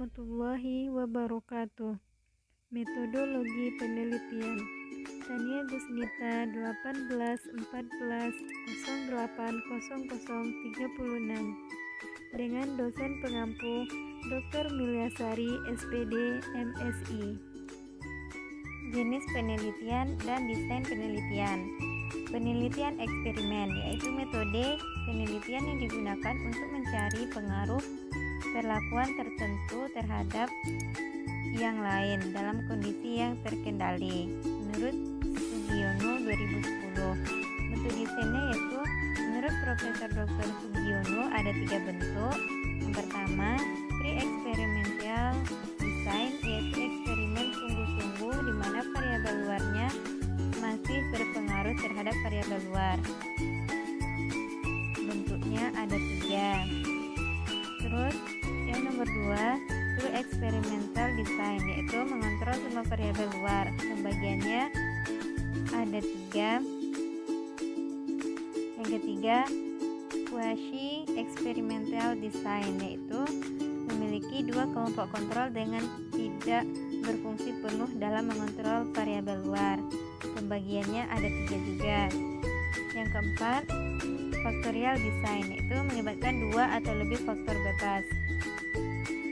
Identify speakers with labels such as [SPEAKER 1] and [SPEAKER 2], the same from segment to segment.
[SPEAKER 1] warahmatullahi wabarakatuh. Metodologi penelitian Tania Gusnita 1814080036 dengan dosen pengampu Dr. Milyasari SPD MSI.
[SPEAKER 2] Jenis penelitian dan desain penelitian. Penelitian eksperimen yaitu metode penelitian yang digunakan untuk mencari pengaruh perlakuan tertentu terhadap yang lain dalam kondisi yang terkendali. Menurut Sugiono 2010, bentuk desainnya yaitu menurut Profesor Dr. Sugiono ada 3 bentuk. Yang pertama, pre-experimental design yaitu eksperimen sungguh-sungguh di mana variabel luarnya masih berpengaruh terhadap variabel luar. Bentuknya ada 3. Terus yang nomor 2, true experimental design yaitu mengontrol semua variabel luar. Pembagiannya ada 3. Yang ketiga, quasi experimental design yaitu memiliki 2 kelompok kontrol dengan tidak berfungsi penuh dalam mengontrol variabel luar. Pembagiannya ada 3 juga. Yang keempat, factorial design yaitu melibatkan 2 atau lebih faktor bebas.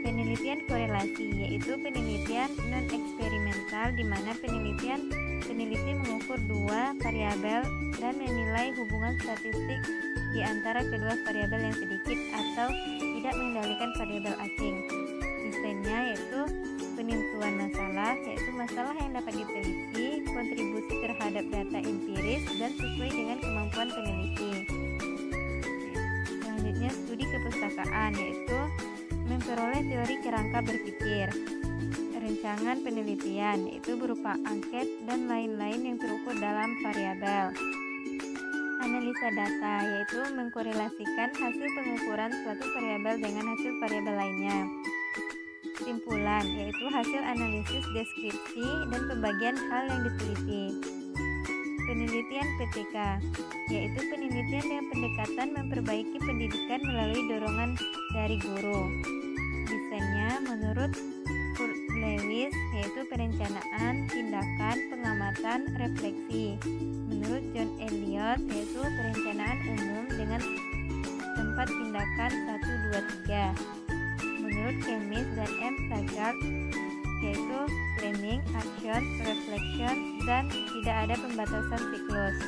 [SPEAKER 2] Penelitian korelasi yaitu penelitian non-eksperimental di mana peneliti mengukur 2 variabel dan menilai hubungan statistik di antara kedua variabel yang sedikit atau tidak mengendalikan variabel asing. Desainnya yaitu penentuan masalah yaitu masalah yang dapat diteliti, kontribusi terhadap data empiris dan sesuai dengan kemampuan peneliti. Selanjutnya studi kepustakaan yaitu memperoleh teori kerangka berpikir. Rencangan penelitian yaitu berupa angket dan lain-lain yang terukur dalam variabel. Analisa data yaitu mengkorelasikan hasil pengukuran suatu variabel dengan hasil variabel lainnya. Kesimpulan yaitu hasil analisis deskripsi dan pembagian hal yang diteliti. Penelitian PTK yaitu penelitian dengan pendekatan memperbaiki pendidikan melalui dorongan dari guru. Desainnya menurut Kurt Lewis yaitu perencanaan, tindakan, pengamatan, refleksi. Menurut John Elliot yaitu perencanaan umum dengan tempat tindakan 1, 2, 3. Menurut Kemis dan M. Taggart yaitu planning, action, reflection, dan tidak ada pembatasan siklus.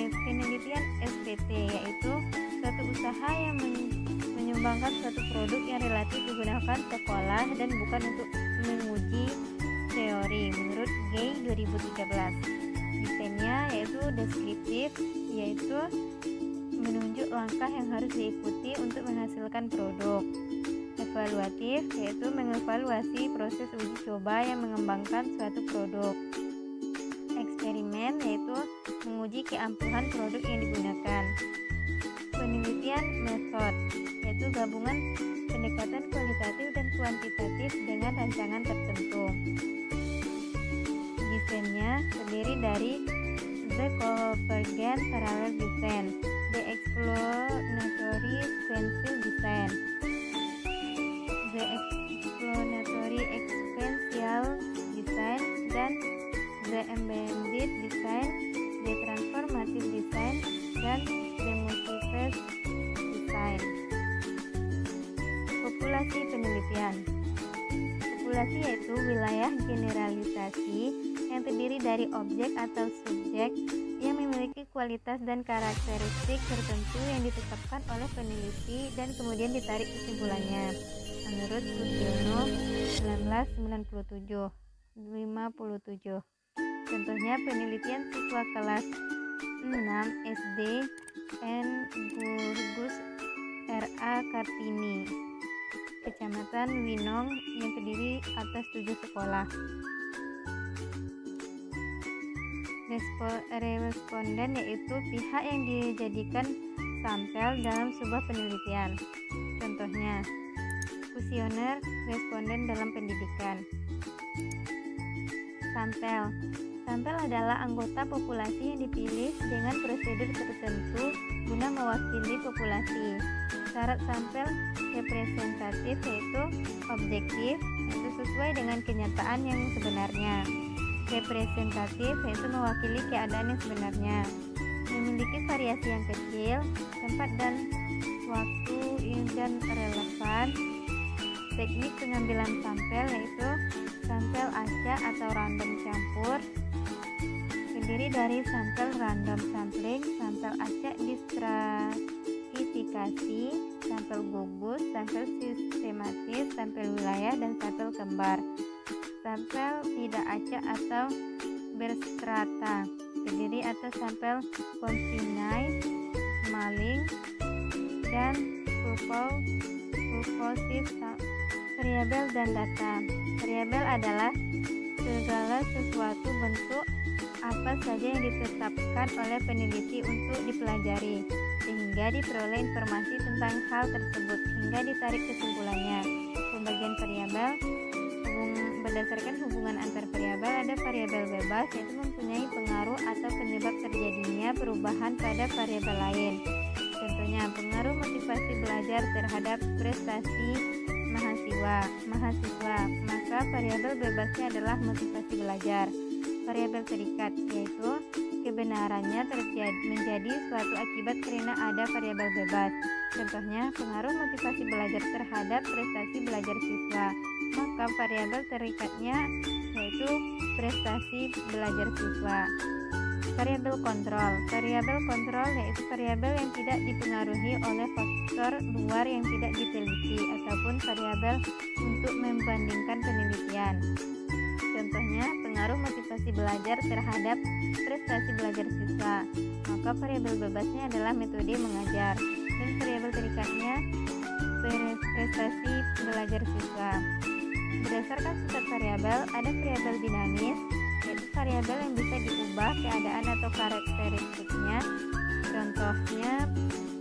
[SPEAKER 2] Penelitian SPT yaitu suatu usaha yang menyumbangkan suatu produk yang relatif digunakan sekolah dan bukan untuk menguji teori menurut Gay 2013. Desainnya yaitu deskriptif yaitu menunjuk langkah yang harus diikuti untuk menghasilkan produk. Evaluatif yaitu mengevaluasi proses uji coba yang mengembangkan suatu produk. Eksperimen yaitu menguji keampuhan produk yang digunakan. Penelitian metode yaitu gabungan pendekatan kualitatif dan kuantitatif dengan rancangan tertentu. Desainnya terdiri dari the convergent parallel design, the explanatory sequential design, the explanatory sequential design, dan the embedded design, the transformative design, dan the multi-phase design. Populasi penelitian. Populasi yaitu wilayah generalisasi yang terdiri dari objek atau subjek yang memiliki kualitas dan karakteristik tertentu yang ditetapkan oleh peneliti dan kemudian ditarik kesimpulannya. Menurut Sugiono 1997. Contohnya penelitian siswa kelas 6 SD N. Burgus R.A. Kartini, Kecamatan Winong yang terdiri atas 7 sekolah. Responden yaitu pihak yang dijadikan sampel dalam sebuah penelitian. Contohnya, kuesioner responden dalam pendidikan. Sampel adalah anggota populasi yang dipilih dengan prosedur tertentu guna mewakili populasi. Syarat sampel representatif yaitu objektif, yaitu sesuai dengan kenyataan yang sebenarnya. Representatif yaitu mewakili keadaan yang sebenarnya. Memiliki variasi yang kecil, tempat dan waktu dan relevan. Teknik pengambilan sampel yaitu sampel acak atau random campur, terdiri dari sampel random sampling, sampel acak distratifikasi, sampel gugus, sampel sistematis, sampel wilayah, dan sampel kembar. Sampel tidak acak atau berstrata, terdiri atas sampel confinite, maling, dan purposive. Variabel dan data. Variabel adalah segala sesuatu bentuk apa saja yang ditetapkan oleh peneliti untuk dipelajari, sehingga diperoleh informasi tentang hal tersebut hingga ditarik kesimpulannya. Pembagian variabel berdasarkan hubungan antar variabel. Ada variabel bebas, yaitu mempunyai pengaruh atau penyebab terjadinya perubahan pada variabel lain. Contohnya, pengaruh motivasi belajar terhadap prestasi mahasiswa, maka variabel bebasnya adalah motivasi belajar. Variabel terikat, yaitu kebenarannya menjadi suatu akibat karena ada variabel bebas. Contohnya, pengaruh motivasi belajar terhadap prestasi belajar siswa, maka variabel terikatnya yaitu prestasi belajar siswa. Variabel kontrol. Variabel kontrol yaitu variabel yang tidak dipengaruhi oleh faktor luar yang tidak diteliti ataupun variabel untuk membandingkan penelitian. Contohnya, pengaruh motivasi belajar terhadap prestasi belajar siswa, maka variabel bebasnya adalah metode mengajar, dan variabel terikatnya prestasi belajar siswa. Berdasarkan sifat variabel, ada variabel dinamis, yaitu variabel yang bisa diubah keadaan atau karakteristiknya. Contohnya,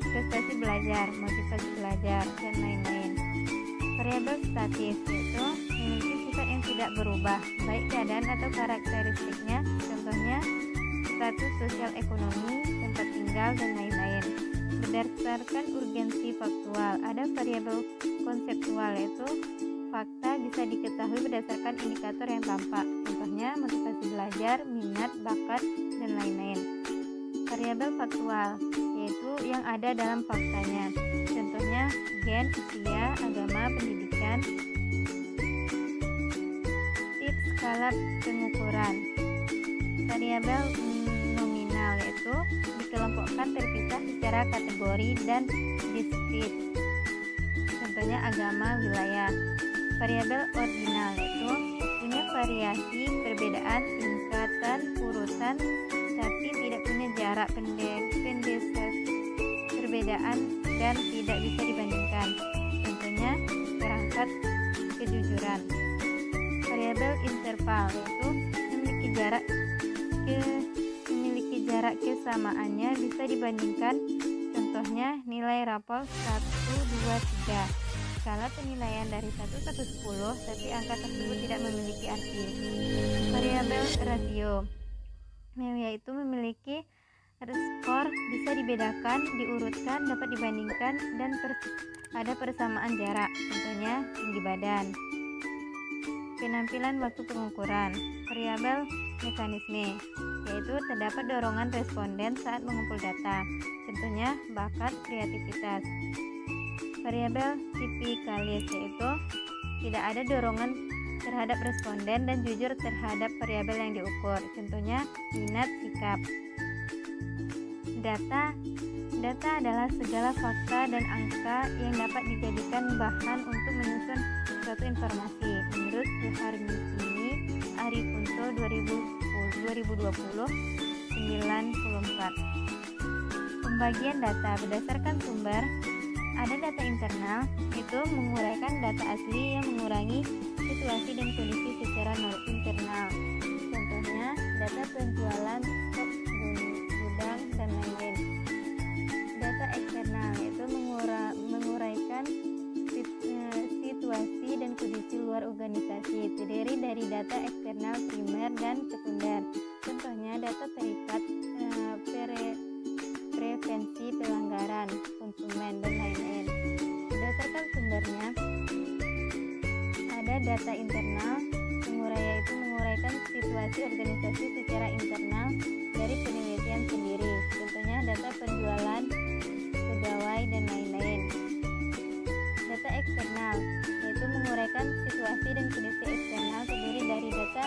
[SPEAKER 2] prestasi belajar, motivasi belajar, dan lain-lain. Variabel statis, yaitu memiliki sifat yang tidak berubah, baik keadaan atau karakteristiknya. Contohnya, status sosial ekonomi, tempat tinggal, dan lain-lain. Berdasarkan urgensi faktual, ada variabel konseptual, yaitu fakta bisa diketahui berdasarkan indikator yang tampak. Contohnya, motivasi belajar, minat, bakat, dan lain-lain. Variabel faktual, yaitu yang ada dalam faktanya. Contohnya, gen, usia, agama, pendidikan. Tips skala pengukuran. Variabel nominal, yaitu dikelompokkan terpisah secara kategori dan diskrit. Contohnya, agama, wilayah. Variabel ordinal, yaitu punya variasi, perbedaan, tingkatan, urutan, tapi tidak punya jarak pendesak, perbedaan, dan tidak bisa dibandingkan. Contohnya, perangkat kejujuran. Variabel interval, yaitu memiliki jarak kesamaannya bisa dibandingkan. Contohnya, nilai rapor 1, 2, 3. Skala penilaian dari 1 sampai 10, tapi angka tersebut tidak memiliki arti. Variabel rasio, yaitu memiliki skor, bisa dibedakan, diurutkan, dapat dibandingkan, dan ada persamaan jarak. Contohnya, tinggi badan. Penampilan waktu pengukuran. Variabel mekanisme, yaitu terdapat dorongan responden saat mengumpul data. Contohnya, bakat, kreativitas. Variabel tipikalis, yaitu tidak ada dorongan terhadap responden dan jujur terhadap variabel yang diukur. Contohnya, minat, sikap. Data adalah segala fakta dan angka yang dapat dijadikan bahan untuk menyusun suatu informasi. Menurut Suharmisini Arifunto 2020-94. Pembagian data berdasarkan sumber. Ada data internal, itu menguraikan data asli yang mengurangi situasi dan kondisi secara internal. Contohnya, data penjualan, stok gudang, dan lain-lain. Data eksternal, yaitu menguraikan situasi dan kondisi luar organisasi, terdiri dari data eksternal primer dan sekunder. Contohnya, data terikat, prevensi pelanggaran konsumen, dan lain-lain. data internal. Penguraian itu menguraikan situasi organisasi secara internal dari penelitian sendiri. Contohnya data penjualan, pegawai, dan lain-lain. Data eksternal yaitu menguraikan situasi dan kondisi eksternal terdiri dari data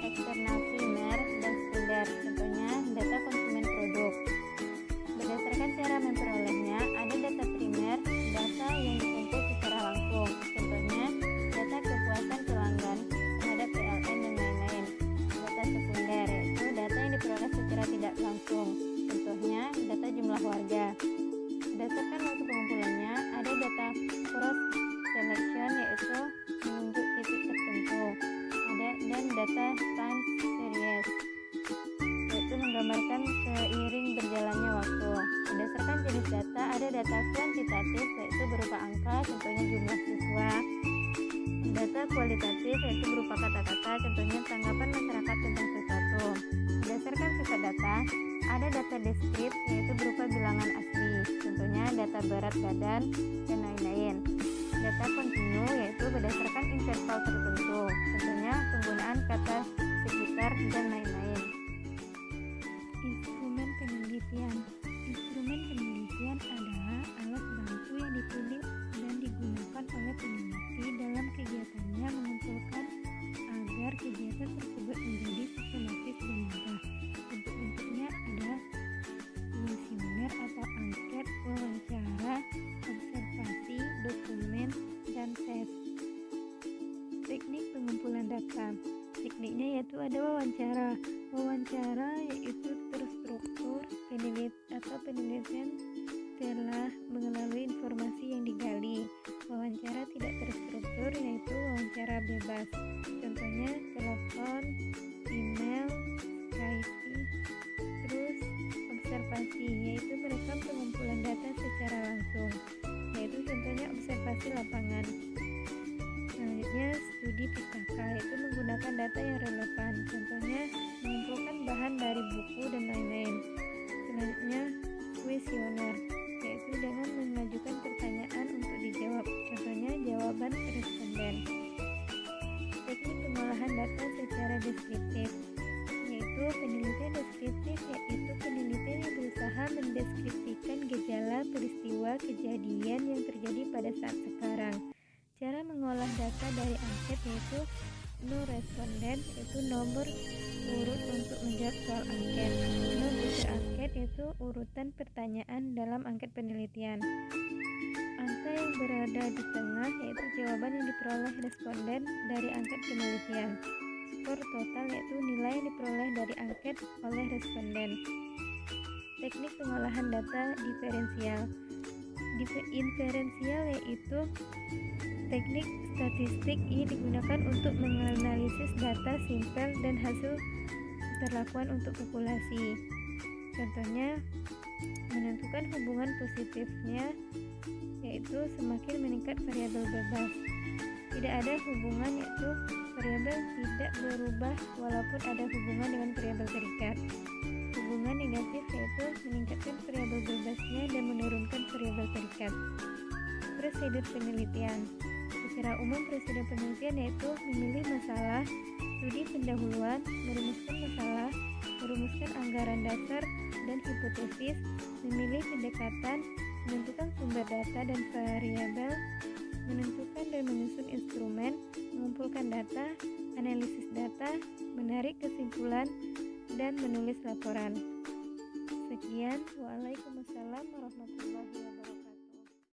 [SPEAKER 2] eksternal primer dan sekunder. Contohnya data konsumen produk. Berdasarkan cara memperolehnya, ada data primer, data yang dikumpul secara langsung. Contohnya data kepuasan pelanggan terhadap PLN dan lain-lain. Data sekunder yaitu data yang diperoleh secara tidak langsung. Contohnya data jumlah warga. Berdasarkan waktu pengumpulannya, ada data cross selection yaitu menunjuk titik tertentu. Dan data time series yaitu menggambarkan seiring berjalannya waktu. Berdasarkan jenis data, ada data kuantitatif yaitu berupa angka, contohnya jumlah siswa. Data kualitatif yaitu berupa kata-kata, contohnya tanggapan masyarakat tentang sesuatu. Berdasarkan sifat data, ada data deskrip yaitu berupa bilangan asli, contohnya data berat badan dan lain-lain. Data kontinu yaitu berdasarkan interval tertentu, contohnya penggunaan kata sekitar dan lain-lain.
[SPEAKER 1] Instrumen penelitian. Instrumen penelitian adalah alat bantu yang dipilih dan digunakan oleh peneliti dalam kegiatannya mengumpulkan agar kegiatan tersebut menjadi sistematis dan mudah. Bentuk-bentuknya ada kuesioner atau angket, wawancara, observasi, dokumen, dan tes. Teknik pengumpulan data. Tekniknya yaitu ada wawancara. Wawancara yaitu terstruktur penelitian telah melalui informasi yang digali. Wawancara tidak terstruktur yaitu wawancara bebas. Contohnya telepon, email, Skype. Terus observasi yaitu merekam pengumpulan data secara langsung. Yaitu contohnya observasi lapangan. Selanjutnya studi pustaka yaitu menggunakan data yang relevan. Contohnya mengumpulkan bahan dari buku dan lain-lain. Selanjutnya kuesioner yaitu dengan mengajukan pertanyaan untuk dijawab. Contohnya jawaban responden. Teknik pengolahan data secara deskriptif yaitu penelitian deskriptif yaitu penelitian yang berusaha mendeskripsikan gejala peristiwa kejadian yang terjadi pada saat sekarang. Cara mengolah data dari angket yaitu no responden yaitu nomor urut untuk menjawab soal angket. No butir angket yaitu urutan pertanyaan dalam angket penelitian. Angka yang berada di tengah yaitu jawaban yang diperoleh responden dari angket penelitian. Skor total yaitu nilai yang diperoleh dari angket oleh responden. Teknik pengolahan data diferensial. Inferensial yaitu teknik statistik yang digunakan untuk menganalisis data simpel dan hasil perlakuan untuk populasi. Contohnya menentukan hubungan positifnya yaitu semakin meningkat variabel bebas. Tidak ada hubungan yaitu variabel tidak berubah walaupun ada hubungan dengan variabel terikat. Hubungan negatif yaitu meningkatkan variabel bebasnya dan menurunkan variabel terikat. Prosedur penelitian. Secara umum prosedur penelitian yaitu memilih masalah, studi pendahuluan, merumuskan masalah, merumuskan anggaran dasar dan hipotesis, memilih pendekatan, menentukan sumber data dan variabel, menentukan dan menyusun instrumen, mengumpulkan data, analisis data, menarik kesimpulan, dan menulis laporan. Sekian, waalaikumsalam warahmatullahi wabarakatuh.